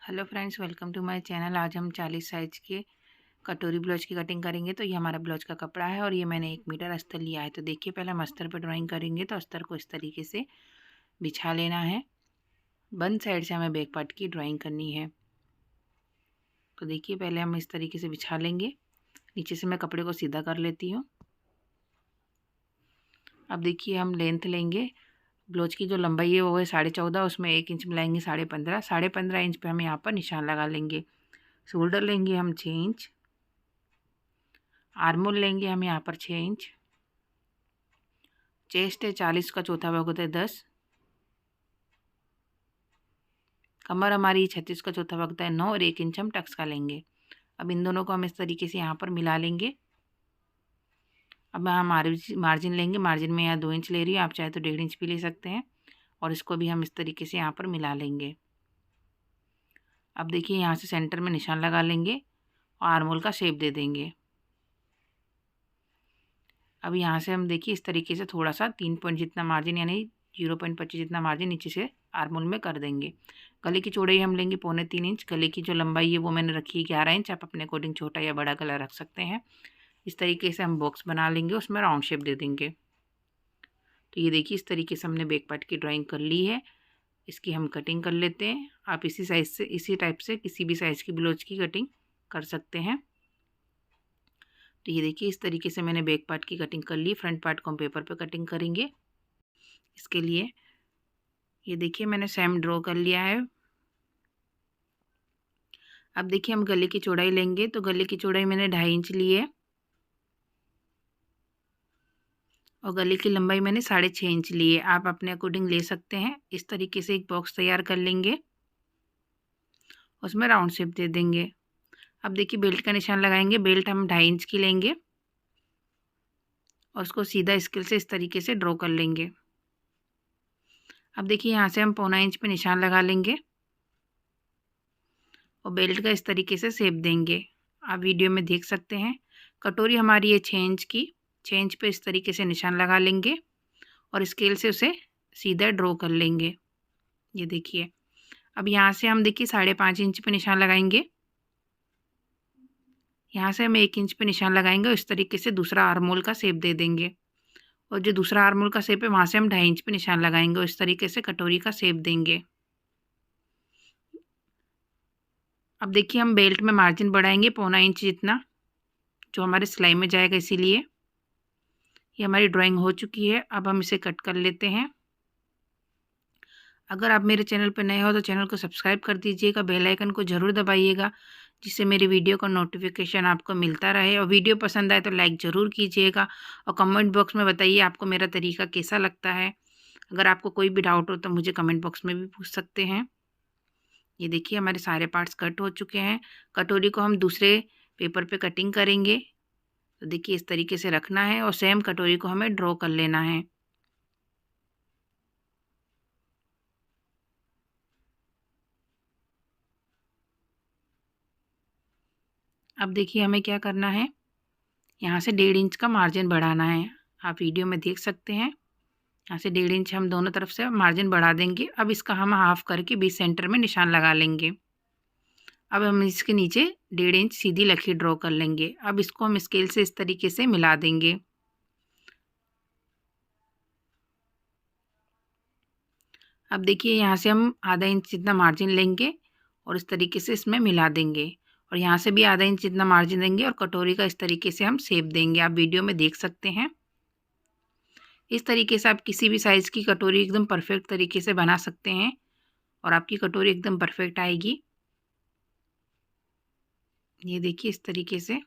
Hello friends, welcome to my channel. आज हम 40 size के कटोरी ब्लाउज की कटिंग करेंगे। तो ये हमारा ब्लाउज का कपड़ा है और ये मैंने 1 मीटर अस्तर लिया है। तो देखिए, पहले हम अस्तर पर ड्राइंग करेंगे। तो अस्तर को इस तरीके से बिछा लेना है। बंद साइड से हमें बैक पार्ट की ड्राइंग करनी है। तो देखिए, पहले हम इस तरीके से बिछा लेंगे। नीचे से मैं कपड़े को सीधा कर लेती हूँ। अब देखिए, हम लेंथ लेंगे। ब्लाउज की जो लंबाई है वो है 14.5, उसमें 1 इंच मिलाएंगे 15.5। 15.5 इंच पे हम यहाँ पर निशान लगा लेंगे। शोल्डर लेंगे हम 6 इंच। आर्मोल लेंगे हम यहाँ पर 6 इंच। चेस्ट है 40 का चौथा भाग होता है 10। कमर हमारी 36 का चौथा भाग होता है 9 और 1 इंच हम टक्स का लेंगे। अब इन दोनों को हम इस तरीके से यहाँ पर मिला लेंगे। अब हम मार्जिन लेंगे। मार्जिन में यहाँ 2 इंच ले रही हूँ, आप चाहे तो 1.5 इंच भी ले सकते हैं। और इसको भी हम इस तरीके से यहाँ पर मिला लेंगे। अब देखिए, यहाँ से सेंटर में निशान लगा लेंगे और आर्मोल का शेप दे देंगे। अब यहाँ से हम देखिए इस तरीके से थोड़ा सा 3 पॉइंट जितना मार्जिन यानी 0.25 जितना मार्जिन नीचे से आर्मोल में कर देंगे। गले की चौड़ाई हम लेंगे 3.25 इंच। गले की जो लंबाई है वो मैंने रखी है 11 इंच। आप अपने अकॉर्डिंग छोटा या बड़ा गला रख सकते हैं। इस तरीके से हम बॉक्स बना लेंगे, उसमें राउंड शेप दे देंगे। तो ये देखिए, इस तरीके से हमने बैक पार्ट की ड्राइंग कर ली है। इसकी हम कटिंग कर लेते हैं। आप इसी साइज से, इसी टाइप से किसी भी साइज़ की ब्लाउज की कटिंग कर सकते हैं। तो ये देखिए, इस तरीके से मैंने बैक पार्ट की कटिंग कर ली। फ्रंट पार्ट को हम पेपर पे कटिंग करेंगे। इसके लिए ये देखिए, मैंने सेम ड्रॉ कर लिया है। अब देखिए, हम गले की चौड़ाई लेंगे। तो गले की चौड़ाई मैंने 2.5 इंच ली है और गले की लंबाई मैंने 6.5 इंच ली है। आप अपने अकॉर्डिंग ले सकते हैं। इस तरीके से एक बॉक्स तैयार कर लेंगे, उसमें राउंड शेप दे देंगे। अब देखिए, बेल्ट का निशान लगाएंगे। बेल्ट हम 2.5 इंच की लेंगे और उसको सीधा स्केल से इस तरीके से ड्रॉ कर लेंगे। अब देखिए, यहाँ से हम 0.25 इंच पे निशान लगा लेंगे और बेल्ट का इस तरीके से शेप देंगे। आप वीडियो में देख सकते हैं। कटोरी हमारी है 6 इंच की। 6 इंच पे इस तरीके से निशान लगा लेंगे और स्केल से उसे सीधा ड्रॉ कर लेंगे। ये देखिए, अब यहाँ से हम देखिए 5.5 इंच पे निशान लगाएंगे। यहाँ से हम 1 इंच पे निशान लगाएंगे और इस तरीके से दूसरा आर्मोल का शेप दे देंगे। और जो दूसरा आर्मोल का शेप है वहाँ से हम 2.5 इंच पे निशान लगाएंगे और इस तरीके से कटोरी का शेप देंगे। अब देखिए, हम बेल्ट में मार्जिन बढ़ाएंगे 0.25 इंच जितना, जो हमारे सिलाई में जाएगा। इसीलिए ये हमारी ड्राइंग हो चुकी है। अब हम इसे कट कर लेते हैं। अगर आप मेरे चैनल पर नए हो तो चैनल को सब्सक्राइब कर दीजिएगा, बेल आइकन को ज़रूर दबाइएगा, जिससे मेरी वीडियो का नोटिफिकेशन आपको मिलता रहे। और वीडियो पसंद आए तो लाइक ज़रूर कीजिएगा और कमेंट बॉक्स में बताइए आपको मेरा तरीका कैसा लगता है। अगर आपको कोई भी डाउट हो तो मुझे कमेंट बॉक्स में भी पूछ सकते हैं। ये देखिए, हमारे सारे पार्ट्स कट हो चुके हैं। कटोरी को हम दूसरे पेपर पे कटिंग करेंगे। तो देखिए, इस तरीके से रखना है और सेम कटोरी को हमें ड्रॉ कर लेना है। अब देखिए, हमें क्या करना है, यहाँ से 1.5 इंच का मार्जिन बढ़ाना है। आप वीडियो में देख सकते हैं। यहाँ से 1.5 इंच हम दोनों तरफ से मार्जिन बढ़ा देंगे। अब इसका हम हाफ करके बीच सेंटर में निशान लगा लेंगे। अब हम इसके नीचे 1.5 इंच सीधी लकीर ड्रॉ कर लेंगे। अब इसको हम स्केल से इस तरीके से मिला देंगे। अब देखिए, यहाँ से हम आधा इंच जितना मार्जिन लेंगे और इस तरीके से इसमें मिला देंगे और यहाँ से भी आधा इंच जितना मार्जिन देंगे और कटोरी का इस तरीके से हम शेप देंगे। आप वीडियो में देख सकते हैं। इस तरीके से आप किसी भी साइज़ की कटोरी एकदम परफेक्ट तरीके से बना सकते हैं और आपकी कटोरी एकदम परफेक्ट आएगी। ये देखिए, इस तरीके से।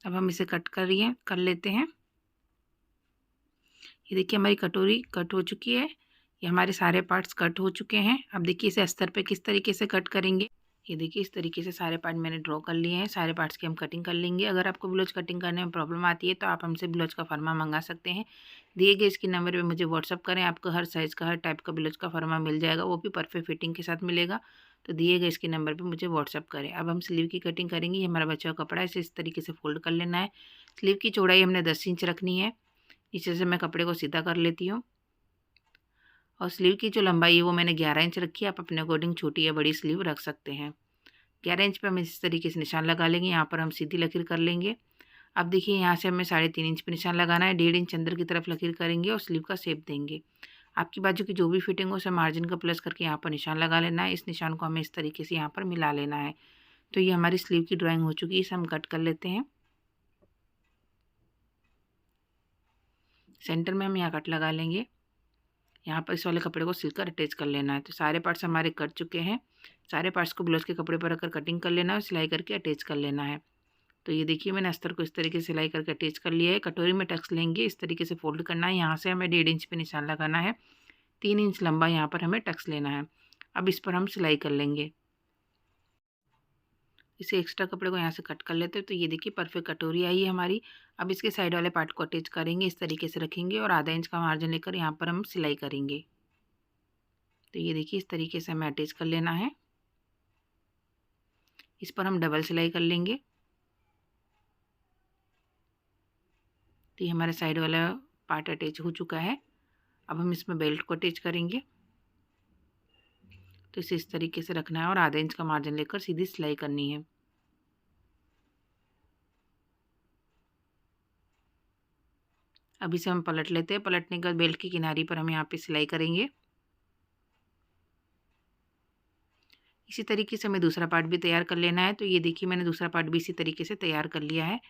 अब हम इसे कर लेते हैं। ये देखिए, हमारी कटोरी कट हो चुकी है। ये हमारे सारे पार्ट्स कट हो चुके हैं। अब देखिए, इसे अस्तर पे किस तरीके से कट करेंगे। ये देखिए, इस तरीके से सारे पार्ट मैंने ड्रॉ कर लिए हैं। सारे पार्ट्स की हम कटिंग कर लेंगे। अगर आपको ब्लाउज कटिंग करने में प्रॉब्लम आती है तो आप हमसे ब्लाउज का फरमा मंगा सकते हैं। दिए गए इसके नंबर पे मुझे व्हाट्सअप करें। आपको हर साइज़ का, हर टाइप का ब्लाउज का फरमा मिल जाएगा, वो भी परफेक्ट फिटिंग के साथ मिलेगा। तो दिए गए इसके नंबर पर मुझे व्हाट्सअप करें। अब हम स्लीव की कटिंग करेंगे। ये हमारा बचा हुआ कपड़ा है, इसे इस तरीके से फोल्ड कर लेना है। स्लीव की चौड़ाई हमने 10 इंच रखनी है। नीचे से मैं कपड़े को सीधा कर लेती हूँ और स्लीव की जो लंबाई है वो मैंने 11 इंच रखी है। आप अपने अकॉर्डिंग छोटी या बड़ी स्लीव रख सकते हैं। 11 इंच पे हम इस तरीके से निशान लगा लेंगे। यहाँ पर हम सीधी लकीर कर लेंगे। अब देखिए यहाँ से हमें 3.5 इंच पे निशान लगाना है। 1.5 इंच अंदर की तरफ लकीर करेंगे और स्लीव का शेप देंगे। आपकी बाजू की जो भी फिटिंग हो उसे मार्जिन का प्लस करके यहाँ पर निशान लगा लेना है। इस निशान को हमें इस तरीके से यहाँ पर मिला लेना है। तो ये हमारी स्लीव की ड्राइंग हो चुकी है। इसे हम कट कर लेते हैं। सेंटर में हम यहाँ कट लगा लेंगे। यहाँ पर इस वाले कपड़े को सिलकर अटैच कर लेना है। तो सारे पार्ट्स हमारे कट चुके हैं। सारे पार्ट्स को ब्लाउज के कपड़े पर रखकर कटिंग कर लेना है और सिलाई करके अटैच कर लेना है। तो ये देखिए मैंने अस्तर को इस तरीके से सिलाई करके अटैच कर लिया है। कटोरी में टक्स लेंगे, इस तरीके से फोल्ड करना है। यहाँ से हमें 1.5 इंच पे निशान लगाना है। 3 इंच लंबा यहाँ पर हमें टक्स लेना है। अब इस पर हम सिलाई कर लेंगे। इसे एक्स्ट्रा कपड़े को यहाँ से कट कर लेते हैं। तो ये देखिए परफेक्ट कटोरी आई है हमारी। अब इसके साइड वाले पार्ट को अटैच करेंगे, इस तरीके से रखेंगे और आधा इंच का मार्जिन लेकर यहाँ पर हम सिलाई करेंगे। तो ये देखिए इस तरीके से हमें अटैच कर लेना है। इस पर हम डबल सिलाई कर लेंगे। तो ये हमारा साइड वाला पार्ट अटैच हो चुका है। अब हम इसमें बेल्ट को अटैच करेंगे। तो इसे इस तरीके से रखना है और आधा इंच का मार्जिन लेकर सीधी सिलाई करनी है। अब इसे हम पलट लेते हैं। पलटने के बाद बेल्ट की किनारी पर हम यहाँ पे सिलाई करेंगे। इसी तरीके से हमें दूसरा पार्ट भी तैयार कर लेना है। तो ये देखिए मैंने दूसरा पार्ट भी इसी तरीके से तैयार कर लिया है।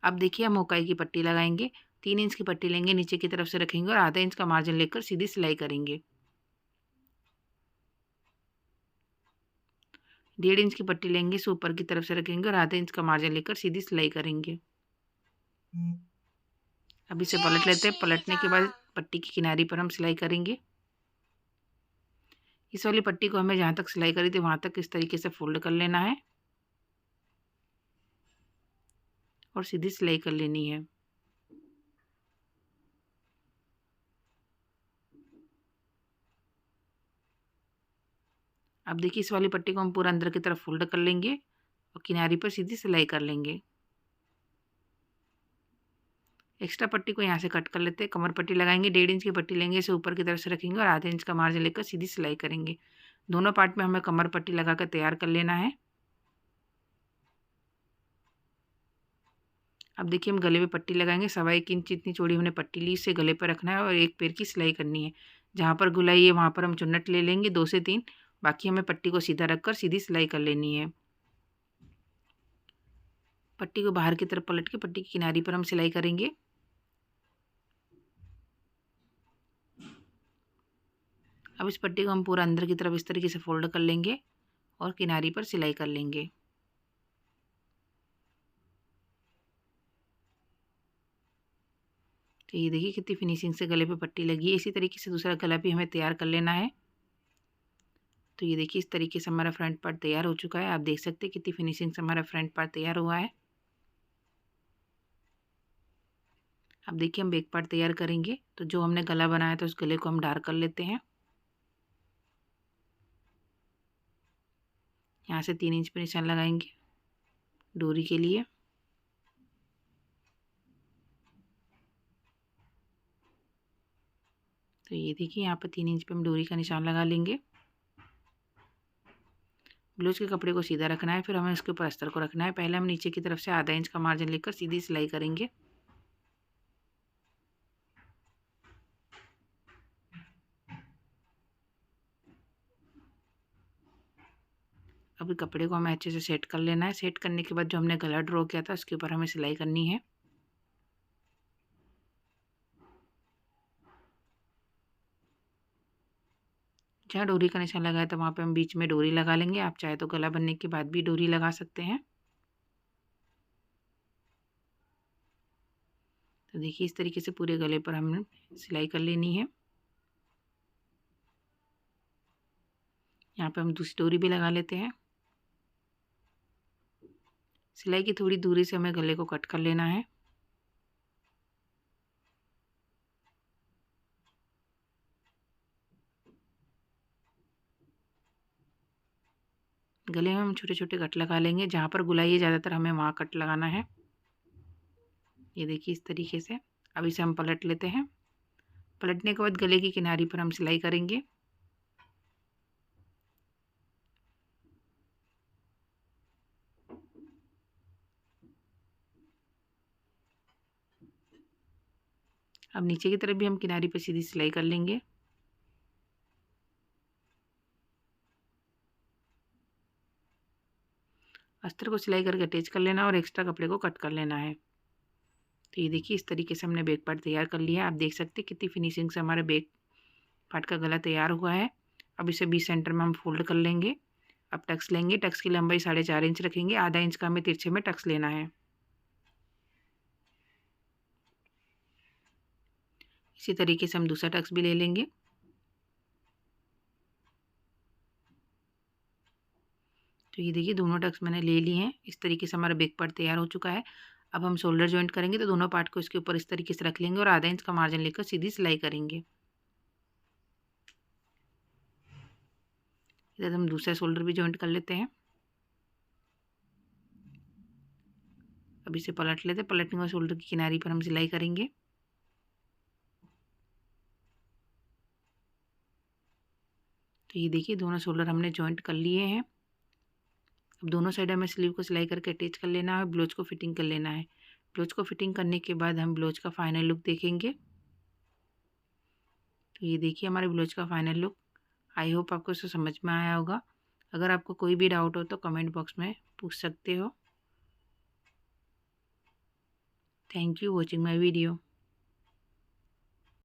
अब देखिए हम मोकाई की पट्टी लगाएंगे। 3 इंच की पट्टी लेंगे, नीचे की तरफ से रखेंगे और आधा इंच का मार्जिन लेकर सीधी सिलाई करेंगे। 1.5 इंच की पट्टी लेंगे, इसे ऊपर की तरफ से रखेंगे और आधा इंच का मार्जिन लेकर सीधी सिलाई करेंगे। अब इसे पलट लेते हैं। पलटने के बाद पट्टी की किनारी पर हम सिलाई करेंगे। इस वाली पट्टी को हमें जहाँ तक सिलाई करी थी वहाँ तक इस तरीके से फोल्ड कर लेना है और सीधी सिलाई कर लेनी है। अब देखिए इस वाली पट्टी को हम पूरा अंदर की तरफ फोल्ड कर लेंगे और किनारी पर सीधी सिलाई कर लेंगे। एक्स्ट्रा पट्टी को यहाँ से कट कर लेते हैं। कमर पट्टी लगाएंगे। 1.5 इंच की पट्टी लेंगे, इसे ऊपर की तरफ से रखेंगे और आधे इंच का मार्जिन लेकर सीधी सिलाई करेंगे। दोनों पार्ट में हमें कमर पट्टी लगाकर तैयार कर लेना है। अब देखिए हम गले पे पट्टी लगाएंगे। 1.25 इंच जितनी चौड़ी हमने पट्टी ली, इसे गले पर रखना है और एक पैर की सिलाई करनी है। जहाँ पर गुलाई है वहाँ पर हम चुन्नट ले लेंगे 2 से 3। बाकी हमें पट्टी को सीधा रखकर सीधी सिलाई कर लेनी है। पट्टी को बाहर की तरफ पलट के पट्टी की किनारी पर हम सिलाई करेंगे। अब इस पट्टी को हम पूरा अंदर की तरफ इस तरीके से फोल्ड कर लेंगे और किनारी पर सिलाई कर लेंगे। तो ये देखिए कितनी फिनिशिंग से गले पे पट्टी लगी है। इसी तरीके से दूसरा गला भी हमें तैयार कर लेना है। तो ये देखिए इस तरीके से हमारा फ्रंट पार्ट तैयार हो चुका है। आप देख सकते हैं कितनी फिनिशिंग से हमारा फ्रंट पार्ट तैयार हुआ है। अब देखिए हम बैक पार्ट तैयार करेंगे। तो जो हमने गला बनाया था उस गले को हम डार्क कर लेते हैं। यहाँ से 3 इंच पे निशान लगाएंगे डोरी के लिए। तो ये देखिए यहाँ पर 3 इंच पे हम डोरी का निशान लगा लेंगे। ब्लाउज के कपड़े को सीधा रखना है, फिर हमें इसके ऊपर अस्तर को रखना है। पहले हम नीचे की तरफ से आधा इंच का मार्जिन लेकर सीधी सिलाई करेंगे। अभी कपड़े को हमें अच्छे से सेट कर लेना है। सेट करने के बाद जो हमने गला ड्रॉ किया था उसके ऊपर हमें सिलाई करनी है। जहाँ डोरी का निशान लगाया था वहाँ पे हम बीच में डोरी लगा लेंगे। आप चाहे तो गला बनने के बाद भी डोरी लगा सकते हैं। तो देखिए इस तरीके से पूरे गले पर हमने सिलाई कर लेनी है। यहाँ पे हम दूसरी डोरी भी लगा लेते हैं। सिलाई की थोड़ी दूरी से हमें गले को कट कर लेना है। गले में हम छोटे छोटे कट लगा लेंगे। जहाँ पर गुलाई है ज़्यादातर हमें वहाँ कट लगाना है। ये देखिए इस तरीके से। अब इसे हम पलट लेते हैं। पलटने के बाद गले की किनारी पर हम सिलाई करेंगे। अब नीचे की तरफ भी हम किनारी पर सीधी सिलाई कर लेंगे। अस्तर को सिलाई करके अटैच कर लेना और एक्स्ट्रा कपड़े को कट कर लेना है। तो ये देखिए, इस तरीके से हमने बैक पार्ट तैयार कर लिया है। आप देख सकते हैं कितनी फिनिशिंग से हमारे बैक पार्ट का गला तैयार हुआ है। अब इसे बीच सेंटर में हम फोल्ड कर लेंगे। अब टक्स लेंगे। टक्स की लंबाई 4.5 इंच रखेंगे। आधा इंच का हमें तिरछे में टक्स लेना है। इसी तरीके से हम दूसरा टक्स भी ले लेंगे। तो ये देखिए, दोनों टक्स मैंने ले लिए हैं। इस तरीके से हमारा बैक पार्ट तैयार हो चुका है। अब हम शोल्डर जॉइंट करेंगे, तो दोनों पार्ट को इसके ऊपर इस तरीके से रख लेंगे और आधा इंच का मार्जिन लेकर सीधी सिलाई करेंगे। इधर हम दूसरा शोल्डर भी जॉइंट कर लेते हैं। अब इसे पलट लेते हैं। पलटने के बाद शोल्डर की किनारी पर हम सिलाई करेंगे। तो ये देखिए, दोनों शोल्डर हमने जॉइंट कर लिए हैं। अब दोनों साइड हमें स्लीव को सिलाई करके अटैच कर लेना है। ब्लाउज को फिटिंग कर लेना है। ब्लाउज को फिटिंग करने के बाद हम ब्लाउज का फाइनल लुक देखेंगे। तो ये देखिए, हमारे ब्लाउज का फाइनल लुक। आई होप आपको इसे समझ में आया होगा। अगर आपको कोई भी डाउट हो तो कमेंट बॉक्स में पूछ सकते हो। Thank you watching my video.